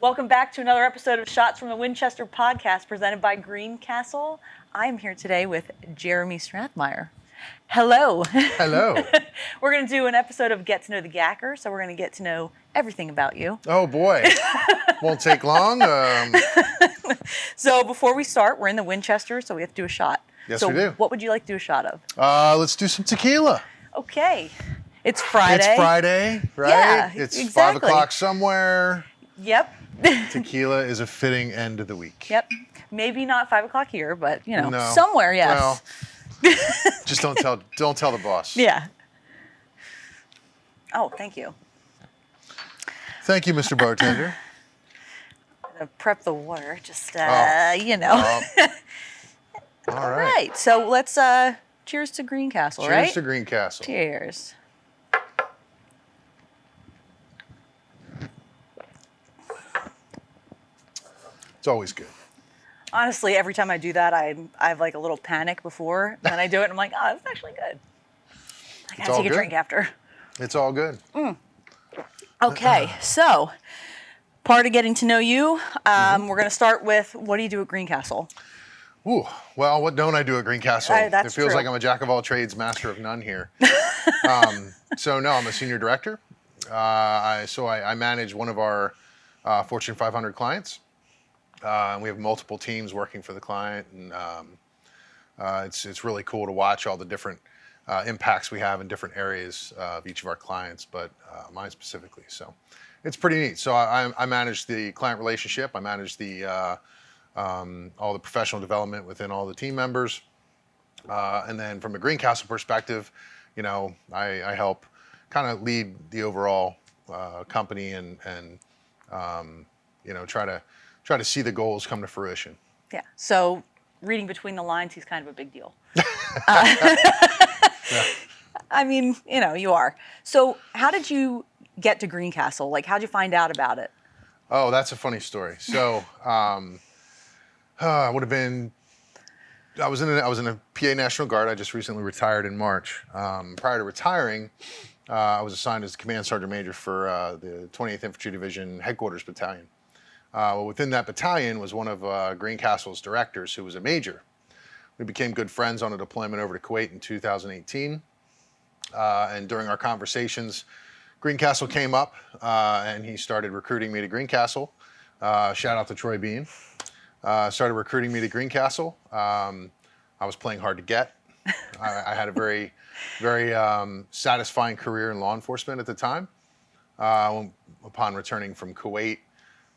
Welcome back to another episode of Shots from the Winchester podcast presented by Greencastle. I am here today with Jeremy Strathmeyer. Hello. Hello. We're going to do an episode of Get to Know the GACer, so we're going to get to know everything about you. Oh boy, won't take long. So before we start, we're in the Winchester, so we have to do a shot. Yes, so we do. What would you like to do a shot of? Let's do some tequila. Okay. It's Friday. It's Friday, right? Yeah, it's exactly. 5 o'clock somewhere. Yep. Tequila is a fitting end of the week. Yep. Maybe not 5 o'clock here, but No. somewhere, yes. Well, just don't tell the boss. Yeah. Oh, thank you. Thank you, Mr. Bartender. I'm gonna prep the water, just All All right. right. So let's cheers to Greencastle, right? Cheers to Greencastle. Cheers. It's always good. Honestly, every time I do that, I have like a little panic before. Then I do it, and I'm like, oh, it's actually good. I gotta all take a good. drink after. It's all good. Okay, so part of getting to know you, we're gonna start with what do you do at Greencastle? Ooh, well, what don't I do at Greencastle? That's It feels true. like I'm a jack of all trades, master of none here. So no, I'm a senior director. I manage one of our Fortune 500 clients. And we have multiple teams working for the client, and it's really cool to watch all the different impacts we have in different areas of each of our clients, but mine specifically. So it's pretty neat. So I manage the client relationship. I manage the all the professional development within all the team members, and then from a Greencastle perspective, I help kind of lead the overall company and try to see the goals come to fruition. Yeah. So reading between the lines, he's kind of a big deal. Yeah. I mean, you are. So how did you get to Greencastle? Like, how'd you find out about it? Oh, that's a funny story. So I was in a PA National Guard. I just recently retired in March. Prior to retiring, I was assigned as Command Sergeant Major for the 28th Infantry Division Headquarters Battalion. Within that battalion was one of Greencastle's directors, who was a major. We became good friends on a deployment over to Kuwait in 2018. And during our conversations, Greencastle came up, and he started recruiting me to Greencastle. Shout out to Troy Bean. Started recruiting me to Greencastle. I was playing hard to get. I had a very, very satisfying career in law enforcement at the time. Upon returning from Kuwait,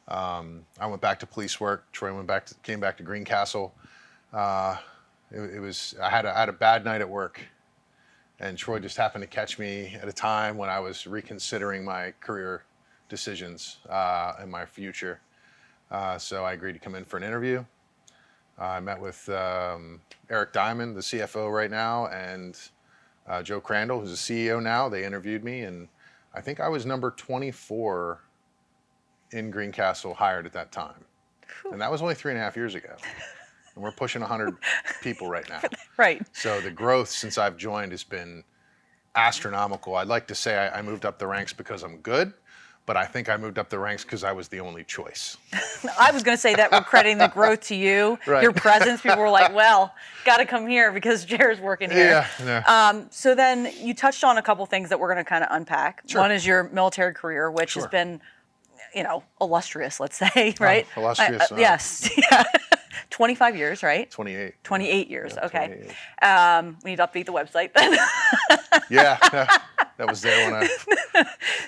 I went back to police work. Troy came back to Greencastle. I had a bad night at work, and Troy just happened to catch me at a time when I was reconsidering my career decisions and my future. So I agreed to come in for an interview. I met with Eric Diamond, the CFO right now, and Joe Crandall, who's the CEO now. They interviewed me, and I think I was number 24 in Greencastle hired at that time. And that was only 3.5 years ago. And we're pushing 100 people right now. Right. So the growth since I've joined has been astronomical. I'd like to say I moved up the ranks because I'm good, but I think I moved up the ranks because I was the only choice. I was going to say that we're crediting the growth to you, Right. your presence. People were like, well, got to come here because Jared's working here. Yeah. So then you touched on a couple things that we're going to kind of unpack. Sure. One is your military career, which has Sure. been, illustrious, let's say, right? Illustrious. Yes. Yeah. 25 years, right? 28. 28 years. Yeah, Okay. 28. We need to update the website then. Yeah. That was there when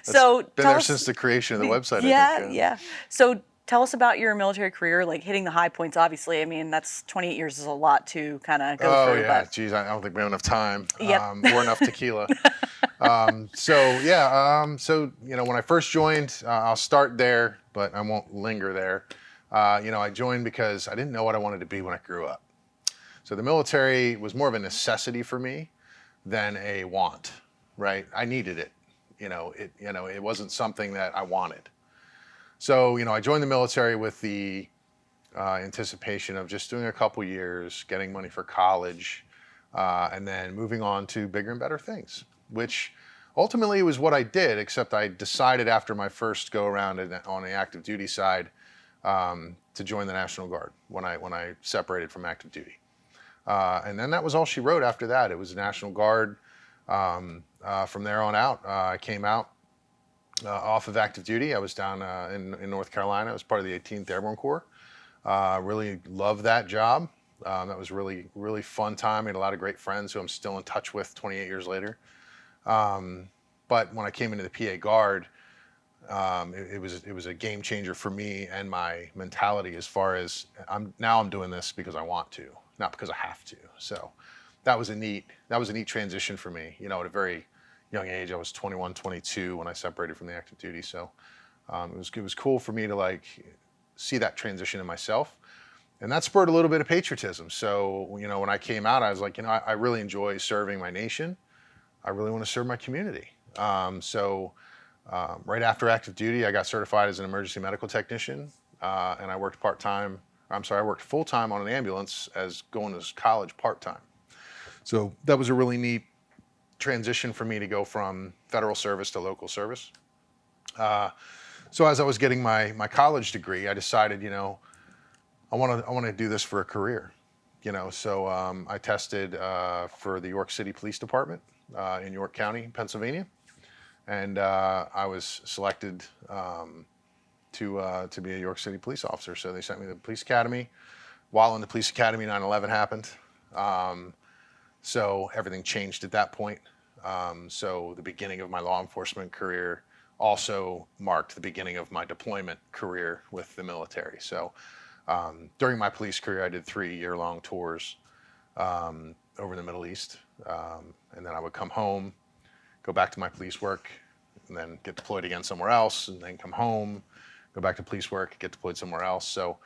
So been there since the creation of the website. Yeah, I think. yeah. So tell us about your military career, like hitting the high points, obviously. I mean, that's 28 years is a lot to kind of go through. Oh, yeah. But Geez, I don't think we have enough time Yep. or enough tequila. So when I first joined, I'll start there, but I won't linger there. I joined because I didn't know what I wanted to be when I grew up. So the military was more of a necessity for me than a want, right? I needed it. It wasn't something that I wanted. So, I joined the military with the anticipation of just doing a couple years, getting money for college, and then moving on to bigger and better things, which ultimately it was what I did, except I decided after my first go around on the active duty side to join the National Guard when I separated from active duty. And then that was all she wrote after that. It was the National Guard. From there on out, I came out off of active duty. I was down in North Carolina. I was part of the 18th Airborne Corps. Really loved that job. That was really, really fun time. I had a lot of great friends who I'm still in touch with 28 years later. But when I came into the PA Guard, it was a game changer for me and my mentality as far as I'm doing this because I want to, not because I have to. So that was a neat transition for me. You know, at a very young age, I was 21, 22 when I separated from the active duty. So it was cool for me to like see that transition in myself. And that spurred a little bit of patriotism. So, you know, when I came out, I was like, you know, I really enjoy serving my nation. I really want to serve my community. Right after active duty, I got certified as an emergency medical technician, and I worked I worked full-time on an ambulance as going to college part-time. So that was a really neat transition for me to go from federal service to local service. So as I was getting my college degree, I decided, you know, I want to do this for a career, you know. So I tested for the York City Police Department in York County, Pennsylvania, and I was selected to be a York City police officer. So they sent me to the police academy. While in the police academy, 9/11 happened. So everything changed at that point. So the beginning of my law enforcement career also marked the beginning of my deployment career with the military. So during my police career, I did 3-year-long tours over the Middle East. And then I would come home, go back to my police work, and then get deployed again somewhere else, and then come home, go back to police work, get deployed somewhere else. So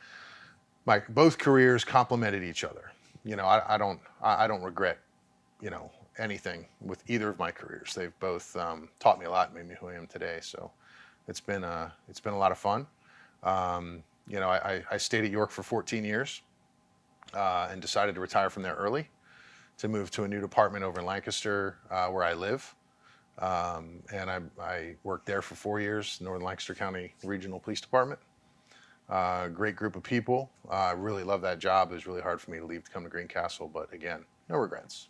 both careers complemented each other. You know, I don't regret, you know, anything with either of my careers. They've both taught me a lot, made me who I am today. So it's been a lot of fun. You know, I stayed at York for 14 years and decided to retire from there early to move to a new department over in Lancaster where I live. And I worked there for 4 years, Northern Lancaster County Regional Police Department. Great group of people. I really love that job. It was really hard for me to leave to come to Greencastle, but again, no regrets.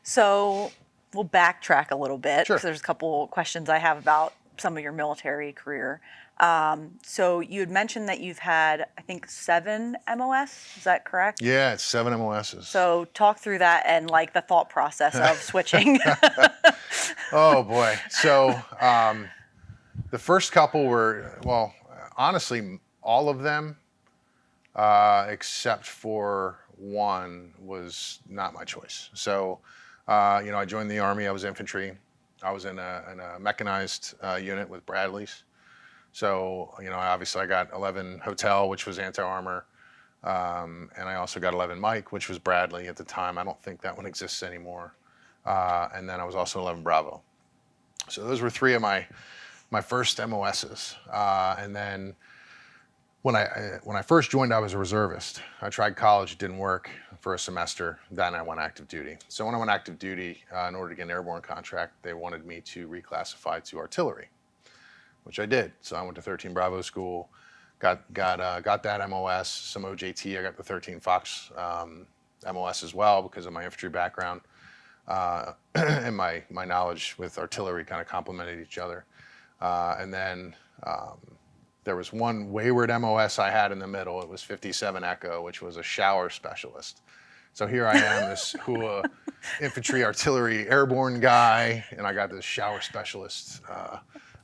So we'll backtrack a little bit Sure. because there's a couple questions I have about some of your military career. So you had mentioned that you've had, I think, 7 MOS. Is that correct? Yeah, it's 7 MOSs. So talk through that and like the thought process of switching. Oh boy. So the first couple were, well, honestly, all of them, except for one, was not my choice. So, you know, I joined the Army. I was infantry. I was in a mechanized unit with Bradleys. So, you know, obviously I got 11 Hotel, which was anti-armor. And I also got 11 Mike, which was Bradley at the time. I don't think that one exists anymore. And then I was also 11 Bravo. So those were 3 of my first MOSs. And then when I first joined, I was a reservist. I tried college, it didn't work for a semester. Then I went active duty. So when I went active duty, in order to get an airborne contract, they wanted me to reclassify to artillery, which I did. So I went to 13 Bravo school, got that MOS, some OJT. I got the 13 Fox MOS as well because of my infantry background. And my knowledge with artillery kind of complemented each other. And then there was one wayward MOS I had in the middle. It was 57 Echo, which was a shower specialist. So here I am, this HUA infantry artillery airborne guy, and I got this shower specialist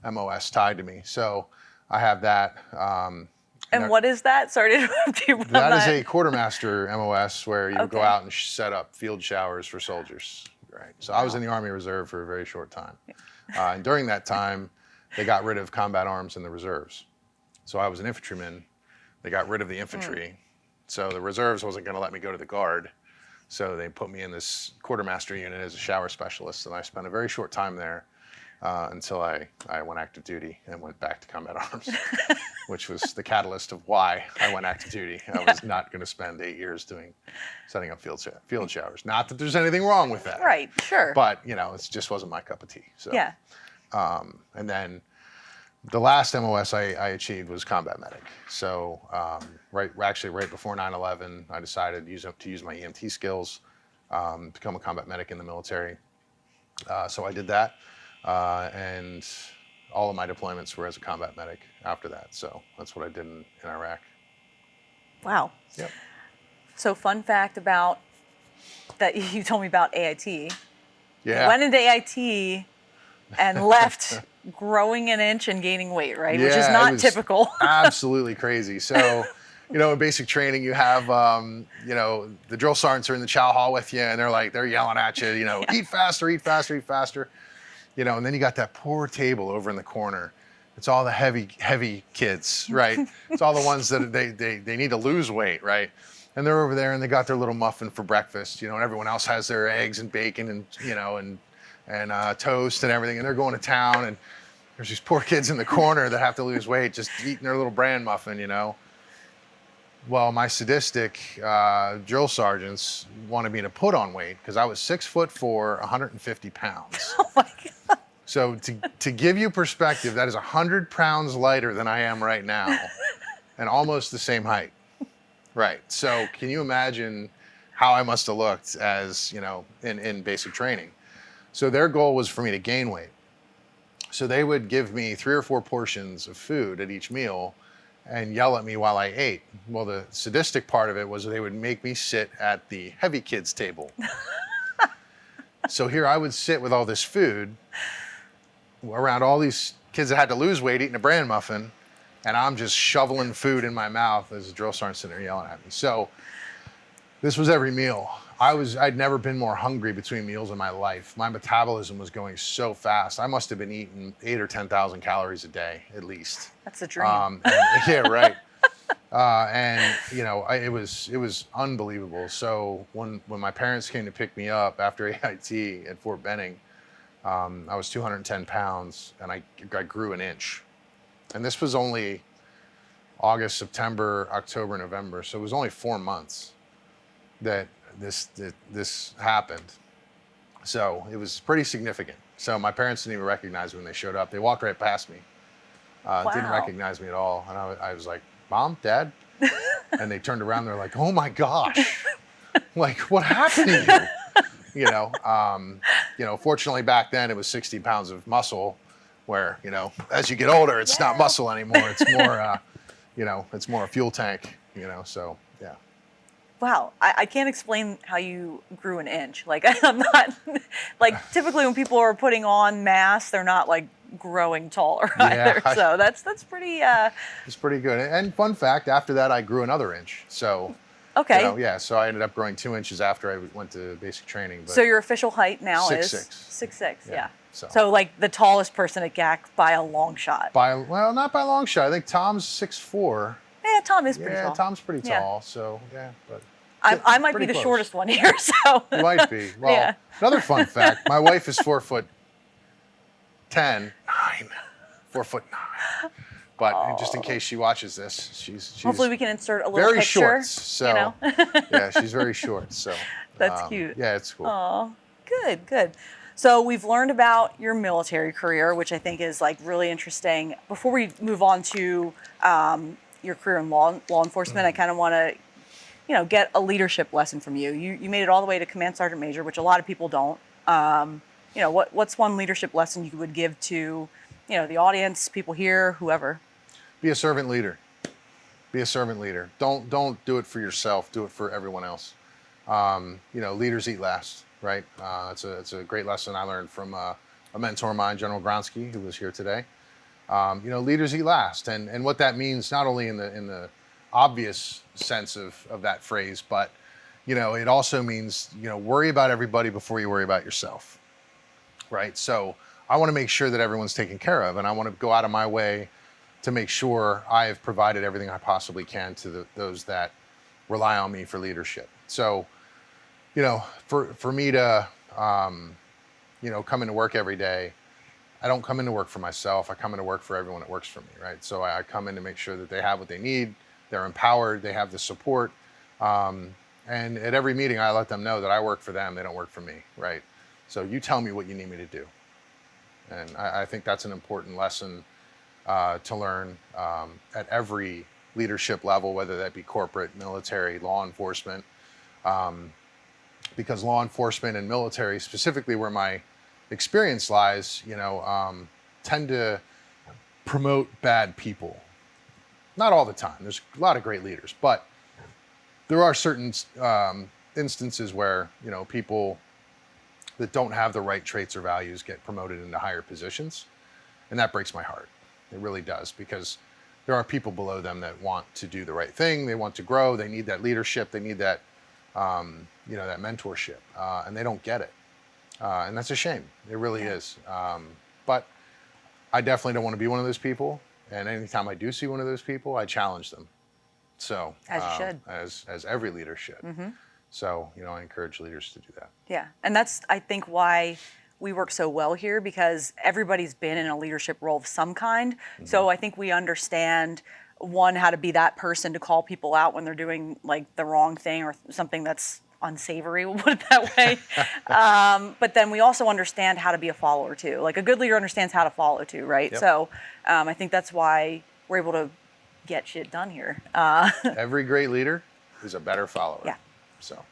MOS tied to me. So I have that. And what is that? Sorry to interrupt you. That is a quartermaster MOS where you go out and set up field showers for soldiers. Right. So I was in the Army Reserve for a very short time. And during that time, they got rid of combat arms in the reserves. So I was an infantryman. They got rid of the infantry. So the reserves wasn't going to let me go to the Guard. So they put me in this quartermaster unit as a shower specialist. And I spent a very short time there until I went active duty and went back to combat arms. which was the catalyst of why I went active duty. I was not going to spend 8 years setting up field showers. Not that there's anything wrong with that. Right, sure. But, it just wasn't my cup of tea. So, yeah. And then the last MOS I achieved was combat medic. So right before 9/11, I decided to use my EMT skills, become a combat medic in the military. So I did that, and all of my deployments were as a combat medic after that. So that's what I did in Iraq. Wow. Yep. So fun fact about that you told me about AIT. Yeah. You went into AIT and left growing an inch and gaining weight, right? Which is Yeah, not it was typical. Absolutely crazy. So, in basic training, you have, the drill sergeants are in the chow hall with you, and they're yelling at you, eat faster, eat faster, eat faster. And then you got that poor table over in the corner. It's all the heavy kids, right? It's all the ones that they need to lose weight, right? And they're over there and they got their little muffin for breakfast, and everyone else has their eggs and bacon and toast and everything, and they're going to town, and there's these poor kids in the corner that have to lose weight just eating their little bran muffin, Well, my sadistic drill sergeants wanted me to put on weight because I was 6'4", 150 pounds. Oh my God. So to give you perspective, that is 100 pounds lighter than I am right now and almost the same height. Right. So can you imagine how I must have looked as, in basic training? So their goal was for me to gain weight. So they would give me 3 or 4 portions of food at each meal and yell at me while I ate. Well, the sadistic part of it was they would make me sit at the heavy kids table. So here I would sit with all this food around all these kids that had to lose weight eating a bran muffin, and I'm just shoveling food in my mouth as the drill sergeant sitting there yelling at me. So this was every meal. I'd never been more hungry between meals in my life. My metabolism was going so fast. I must have been eating 8,000 or 10,000 calories a day, at least. That's a dream. Yeah, right. It was unbelievable. So when my parents came to pick me up after AIT at Fort Benning, I was 210 pounds and I grew an inch. And this was only August, September, October, November. So it was only 4 months that this happened. So it was pretty significant. So my parents didn't even recognize me when they showed up. They walked right past me. Wow. Didn't recognize me at all. And I was like, Mom, Dad? And they turned around, they're like, oh my gosh, like what happened to you? Fortunately back then it was 60 pounds of muscle where, as you get older, it's not muscle anymore. It's more, it's more a fuel tank, so yeah. Wow, I can't explain how you grew an inch. Like I'm not, like typically when people are putting on mass, they're not like growing taller either. So that's pretty. It's pretty good. And fun fact, after that I grew another inch. So. Okay. So I ended up growing 2 inches after I went to basic training. But so your official height now 6'6". is 6'6". Yeah. So like the tallest person at GAC by a long shot. Well, not by a long shot. I think Tom's 6'4". Yeah, Tom is pretty tall. Yeah, Tom's pretty tall. So yeah, but. I might be the shortest one here, so. You might be. Well, another fun fact, my wife is 4'10", 4'9". But just in case she watches this, she's hopefully we can insert a little very picture. short. So yeah, she's very short. So that's cute. Yeah, it's cool. Oh, good. So we've learned about your military career, which I think is like really interesting. Before we move on to your career in law enforcement, I kind of want to get a leadership lesson from you. You made it all the way to Command Sergeant Major, which a lot of people don't. What's one leadership lesson you would give to, the audience, people here, whoever? Be a servant leader. Be a servant leader. Don't do it for yourself. Do it for everyone else. Leaders eat last, right? It's a great lesson I learned from a mentor of mine, General Gronsky, who was here today. Leaders eat last, and what that means not only in the obvious sense of that phrase, but it also means worry about everybody before you worry about yourself, right? So I want to make sure that everyone's taken care of, and I want to go out of my way to make sure I have provided everything I possibly can to those that rely on me for leadership. So for me to come into work every day I don't come into work for myself. I come into work for everyone that works for me, right? So I come in to make sure that they have what they need, they're empowered, they have the support. And at every meeting, I let them know that I work for them, they don't work for me, right? So you tell me what you need me to do. And I think that's an important lesson to learn at every leadership level, whether that be corporate, military, law enforcement. Because law enforcement and military, specifically where my experience lies, tend to promote bad people. Not all the time. There's a lot of great leaders, but there are certain instances where, people that don't have the right traits or values get promoted into higher positions. And that breaks my heart. It really does, because there are people below them that want to do the right thing. They want to grow. They need that leadership. They need that, that mentorship, and they don't get it. And that's a shame. It really is. But I definitely don't want to be one of those people. And anytime I do see one of those people, I challenge them. So as you should, as every leader should. Mm-hmm. So I encourage leaders to do that. Yeah, and that's, I think, why we work so well here, because everybody's been in a leadership role of some kind. Mm-hmm. So I think we understand, one, how to be that person to call people out when they're doing like the wrong thing or something that's unsavory, we'll put it that way. But then we also understand how to be a follower too. Like a good leader understands how to follow too, right? Yep. So I think that's why we're able to get shit done here. Every great leader is a better follower. Yeah. So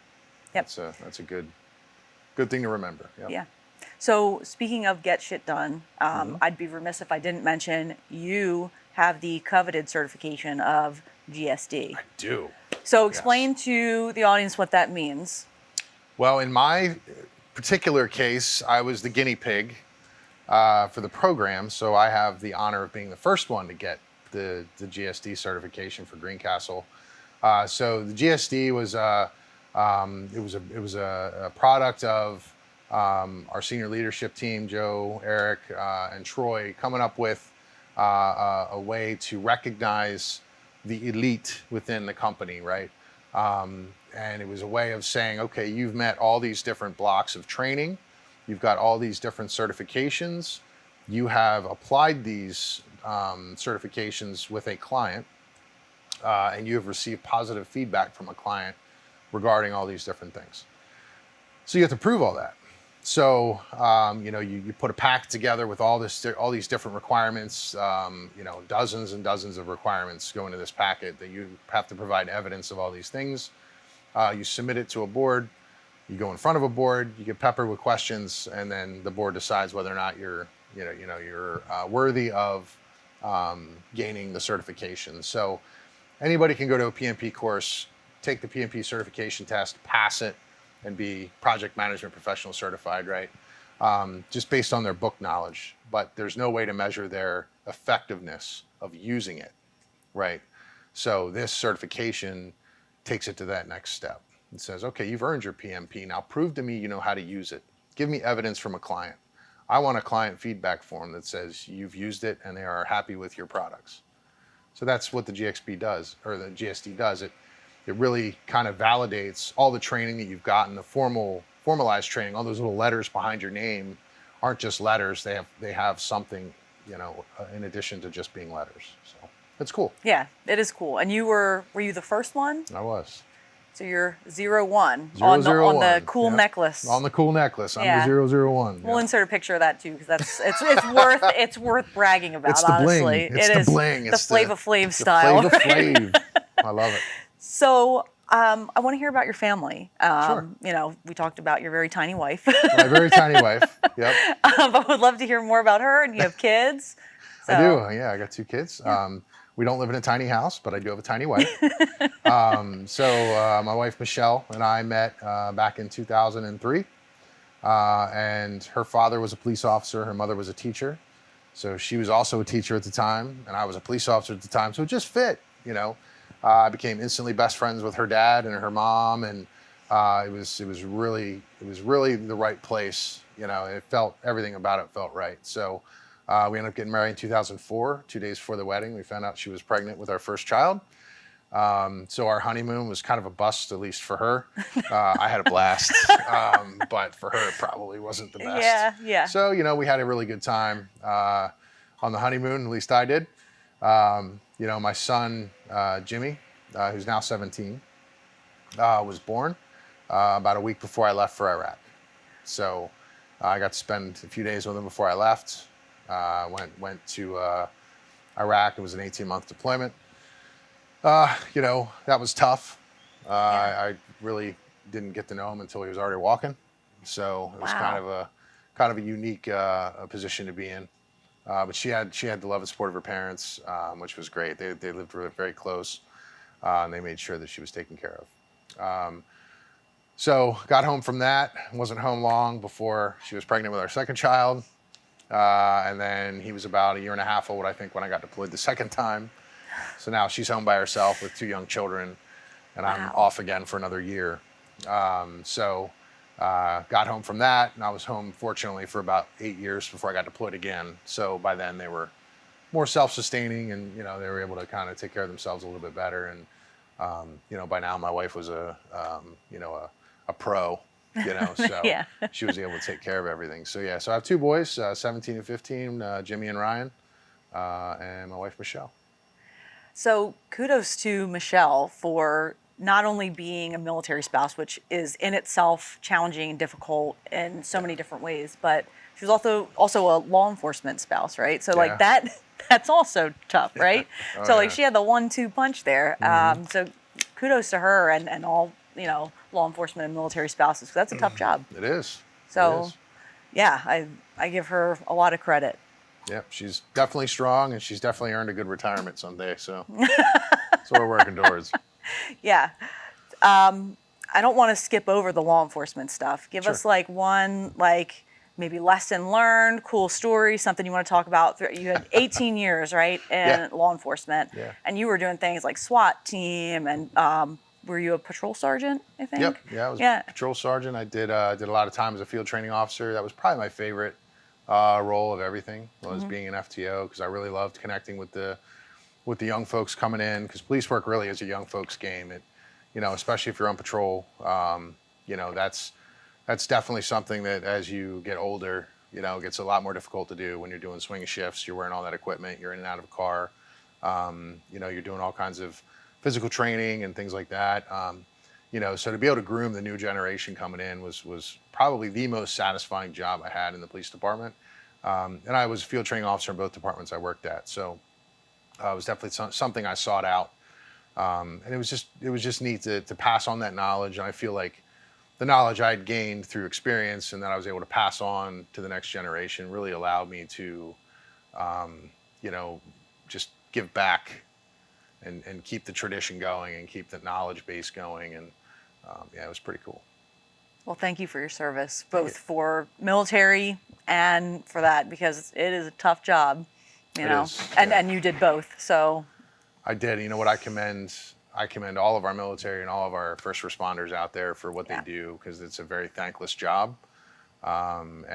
yep. That's a good thing to remember. Yep. Yeah. So speaking of get shit done, I'd be remiss if I didn't mention you have the coveted certification of GSD. I do. So explain to the audience what that means. Well, in my particular case, I was the guinea pig for the program, so I have the honor of being the first one to get the GSD certification for Greencastle. So the GSD was a product of our senior leadership team, Joe, Eric, and Troy, coming up with a way to recognize the elite within the company, right? And it was a way of saying, okay, you've met all these different blocks of training, you've got all these different certifications, you have applied these certifications with a client, and you have received positive feedback from a client regarding all these different things. So you have to prove all that. So you put a pack together with all these different requirements. Dozens and dozens of requirements go into this packet that you have to provide evidence of all these things. You submit it to a board. You go in front of a board. You get peppered with questions, and then the board decides whether or not you're worthy of gaining the certification. So anybody can go to a PMP course, take the PMP certification test, pass it, and be project management professional certified, right? Just based on their book knowledge, but there's no way to measure their effectiveness of using it, right? So this certification takes it to that next step. It says, okay, you've earned your PMP, now prove to me you know how to use it. Give me evidence from a client. I want a client feedback form that says you've used it and they are happy with your products. So that's what the GXP does, or the GSD does. It really kind of validates all the training that you've gotten, the formalized training. All those little letters behind your name aren't just letters. They have something, in addition to just being letters. So it's cool. Yeah, it is cool. And were you the first one? I was. So you're 01 on the cool yep. necklace. On the cool necklace. I'm yeah. the 001. We'll insert a picture of that too, because it's worth bragging about. It's the honestly, bling. It's the bling. The Flava Flav style. The Flava Flav. I love it. So I want to hear about your family. Sure. We talked about your very tiny wife. My very tiny wife. Yep. But would love to hear more about her. And you have kids. So. I do. Yeah, I got 2 kids. Yeah. We don't live in a tiny house, but I do have a tiny wife. So my wife Michelle and I met back in 2003, and her father was a police officer. Her mother was a teacher, so she was also a teacher at the time, and I was a police officer at the time. So it just fit, I became instantly best friends with her dad and her mom, and it was really the right place. Everything about it felt right. So we ended up getting married in 2004. 2 days before the wedding, we found out she was pregnant with our first child. So our honeymoon was kind of a bust, at least for her. I had a blast, but for her, it probably wasn't the best. Yeah, yeah. So, we had a really good time on the honeymoon, at least I did. My son, Jimmy, who's now 17, was born about a week before I left for Iraq. So I got to spend a few days with him before I left. Went to Iraq. It was an 18-month deployment. That was tough. I really didn't get to know him until he was already walking. So it was Wow. kind of a unique position to be in. But she had the love and support of her parents, which was great. They lived very close, and they made sure that she was taken care of. So got home from that. Wasn't home long before she was pregnant with our second child. And then he was about a year and a half old, I think, when I got deployed the second time. So now she's home by herself with 2 young children, and I'm off again for another year. Got home from that, and I was home, fortunately, for about 8 years before I got deployed again. So by then they were more self-sustaining, and they were able to kind of take care of themselves a little bit better. And by now my wife was a pro, so Yeah. she was able to take care of everything. So yeah, so I have 2 boys, 17 and 15, Jimmy and Ryan, and my wife Michelle. So kudos to Michelle for not only being a military spouse, which is in itself challenging and difficult in so many different ways, but she was also a law enforcement spouse, right? So like that's also tough, right? So like she had the 1-2 punch there. So kudos to her and all law enforcement and military spouses. 'Cause that's a tough job. It is. So It is. yeah, I give her a lot of credit. Yeah, she's definitely strong, and she's definitely earned a good retirement someday. So that's what we're working towards. Yeah. I don't want to skip over the law enforcement stuff. Give us like one, maybe lesson learned, cool story, something you want to talk about. You had 18 years, right, in law enforcement, and you were doing things like SWAT team, and were you a patrol sergeant, I think? Yep. Yeah, I was a patrol sergeant. I did a lot of time as a field training officer. That was probably my favorite role of everything, was being an FTO, because I really loved connecting with the young folks coming in, because police work really is a young folks game. It, especially if you're on patrol, that's definitely something that as you get older, gets a lot more difficult to do when you're doing swing shifts. You're wearing all that equipment. You're in and out of a car. You're doing all kinds of physical training and things like that. So to be able to groom the new generation coming in was probably the most satisfying job I had in the police department. And I was a field training officer in both departments I worked at. So it was definitely something I sought out. And it was just neat to pass on that knowledge. And I feel like the knowledge I had gained through experience and that I was able to pass on to the next generation really allowed me to, just give back and keep the tradition going and keep the knowledge base going. And it was pretty cool. Well, thank you for your service, both for military and for that, because it is a tough job, and you did both. So I did. You know what? I commend all of our military and all of our first responders out there for what they do, because it's a very thankless job. And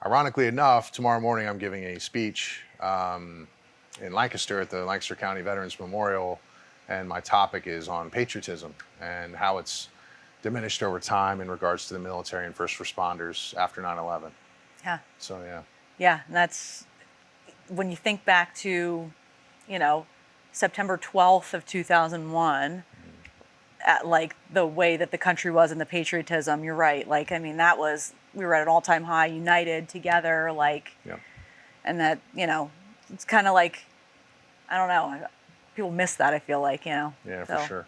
ironically enough, tomorrow morning I'm giving a speech in Lancaster at the Lancaster County Veterans Memorial, and my topic is on patriotism and how it's diminished over time in regards to the military and first responders after 9/11. Yeah. So yeah. Yeah, and that's when you think back to, September 12th of 2001, at the way that the country was and the patriotism. You're right. We were at an all-time high, united together, and that, it's kind of like, I don't know, people miss that, I feel like, Yeah, for sure.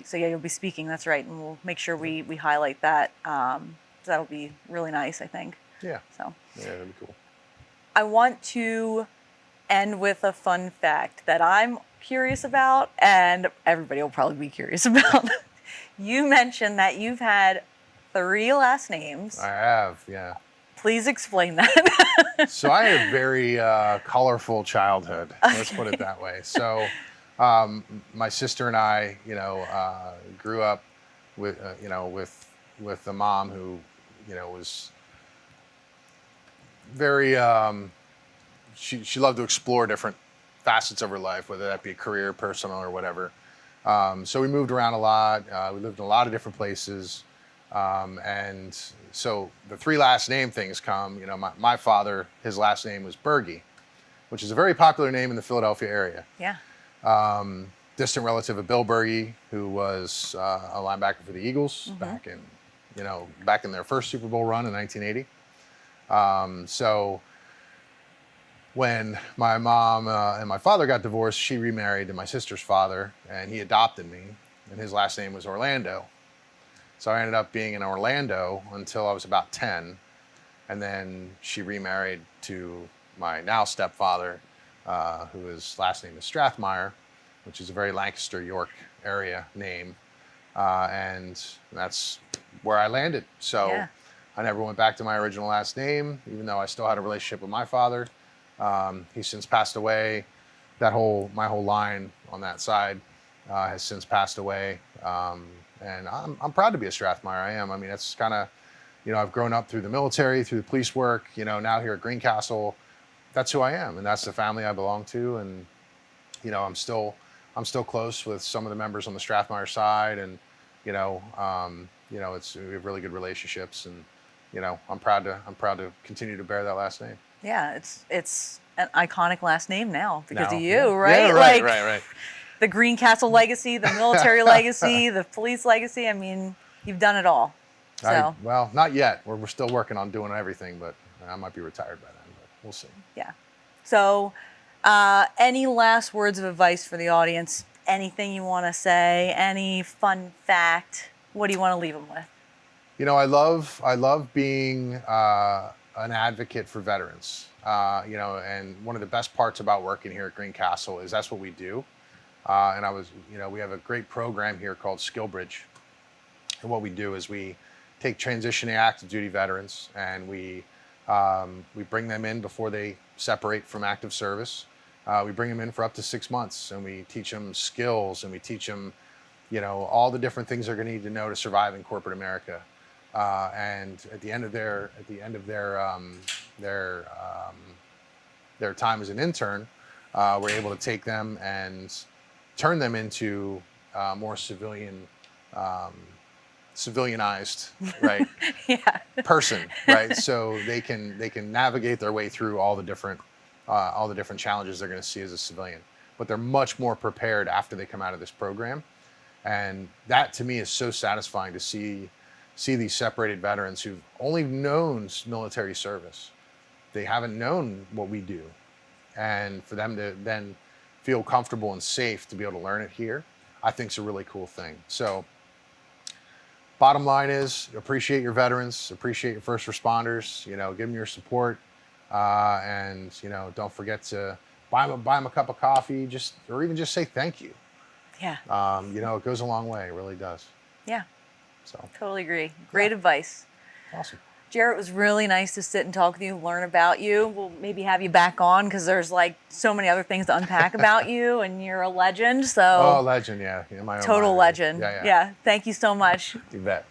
So you'll be speaking, that's right, and we'll make sure we highlight that. So that'll be really nice, I think. Yeah. So. Yeah, that'd be cool. I want to end with a fun fact that I'm curious about, and everybody will probably be curious about. You mentioned that you've had 3 last names. I have, yeah. Please explain that. So I had a very colorful childhood. Let's put it that way. So my sister and I, grew up with, with a mom who, was very. She loved to explore different facets of her life, whether that be career, personal, or whatever. So we moved around a lot. We lived in a lot of different places. And so the three last name things come, my father, his last name was Berge, which is a very popular name in the Philadelphia area. Yeah. Distant relative of Bill Berge, who was a linebacker for the Eagles back in their first Super Bowl run in 1980. So when my mom and my father got divorced, she remarried to my sister's father, and he adopted me, and his last name was Orlando. So I ended up being in Orlando until I was about 10, and then she remarried to my now stepfather, whose last name is Strathmeyer, which is a very Lancaster, York area name, and that's where I landed. So Yeah. I never went back to my original last name, even though I still had a relationship with my father. He's since passed away. My whole line on that side has since passed away, and I'm proud to be a Strathmeyer. I am. I mean, it's kind of, I've grown up through the military, through the police work. Now here at Greencastle, that's who I am, and that's the family I belong to. And I'm still close with some of the members on the Strathmeyer side, and we have really good relationships, and I'm proud to continue to bear that last name. Yeah, it's an iconic last name now because of you, Yeah. right? Yeah, right. The Greencastle legacy, the military legacy, the police legacy. I mean, you've done it all. So Well, not yet. We're still working on doing everything, but I might be retired by then, but we'll see. yeah. So any last words of advice for the audience? Anything you want to say? Any fun fact? What do you want to leave them with? I love being an advocate for veterans. And one of the best parts about working here at Greencastle is that's what we do. We have a great program here called SkillBridge. And what we do is we take transitioning active duty veterans, and we bring them in before they separate from active service. We bring them in for up to 6 months, and we teach them skills, and we teach them, all the different things they're going to need to know to survive in corporate America. And at the end of their time as an intern, we're able to take them and turn them into more civilianized, right? Yeah. Person, right? So they can navigate their way through all the different challenges they're going to see as a civilian. But they're much more prepared after they come out of this program, and that to me is so satisfying to see these separated veterans who've only known military service. They haven't known what we do, and for them to then feel comfortable and safe to be able to learn it here, I think is a really cool thing. So bottom line is, appreciate your veterans, appreciate your first responders, give them your support, and don't forget to buy them a cup of coffee, or even just say thank you. Yeah. It goes a long way, it really does. Yeah. So Totally agree. Great advice. awesome. Jared, it was really nice to sit and talk with you, learn about you. We'll maybe have you back on because there's so many other things to unpack about you, and you're a legend. So Oh, legend, yeah. total legend. Yeah. Yeah. Thank you so much. You bet.